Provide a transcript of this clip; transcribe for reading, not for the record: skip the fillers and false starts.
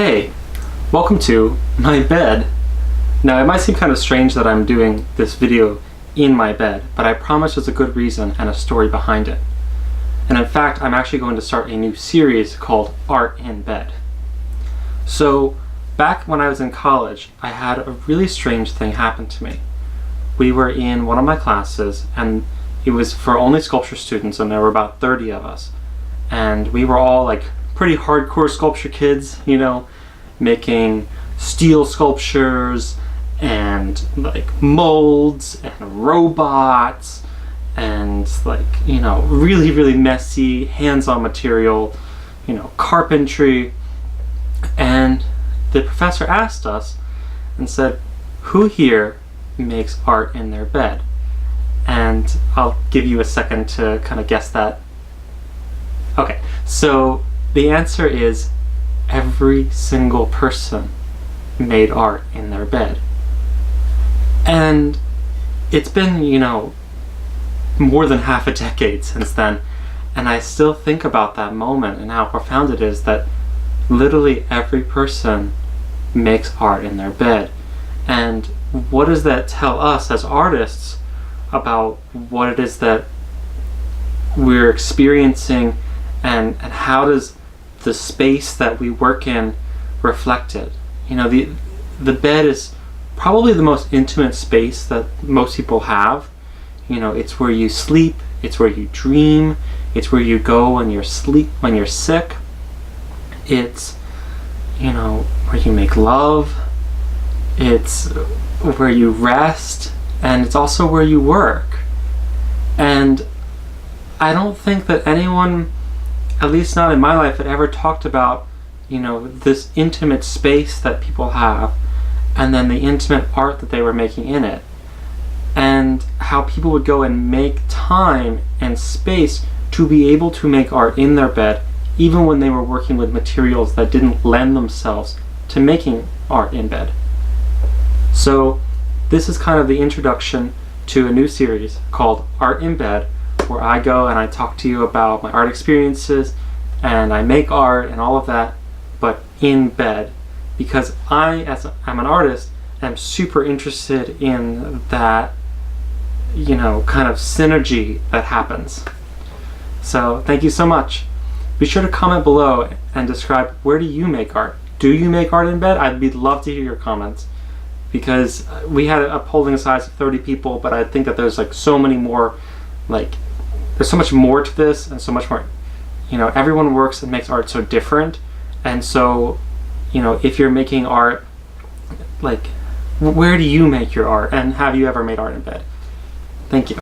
Hey, welcome to my bed. Now it might seem kind of strange that I'm doing this video in my bed, but I promise there's a good reason and a story behind it. And in fact, I'm actually going to start a new series called Art in Bed. So back when I was in college, I had a really strange thing happen to me. We were in one of my classes and it was for only sculpture students, and there were about 30 of us. And we were all like pretty hardcore sculpture kids, you know, making steel sculptures and like molds and robots and like, you know, really messy hands-on material, you know, carpentry. And the professor asked us and said, who here makes art in their bed? And I'll give you a second to kind of guess that. Okay, so the answer is every single person made art in their bed. And it's been, you know, more than half a decade since then, and I still think about that moment and how profound it is that literally every person makes art in their bed. And what does that tell us as artists about what it is that we're experiencing, and how does the space that we work in reflect it? You know, the bed is probably the most intimate space that most people have. You know, it's where you sleep, it's where you dream, it's where you go when you're sick. It's, you know, where you make love, it's where you rest, and it's also where you work. And I don't think that anyone, at least not in my life, had ever talked about, you know, this intimate space that people have, and then the intimate art that they were making in it, and how people would go and make time and space to be able to make art in their bed, even when they were working with materials that didn't lend themselves to making art in bed. So this is kind of the introduction to a new series called Art in Bed, where I go and I talk to you about my art experiences and I make art and all of that, but in bed, because I'm an artist, am super interested in that, you know, kind of synergy that happens. So thank you so much. Be sure to comment below and describe, where do you make art? Do you make art in bed? I'd love to hear your comments, because we had a polling size of 30 people, but I think that there's like so many more, like there's so much more to this, and so much more, you know, everyone works and makes art so different. And so, you know, if you're making art, like, where do you make your art, and have you ever made art in bed? Thank you.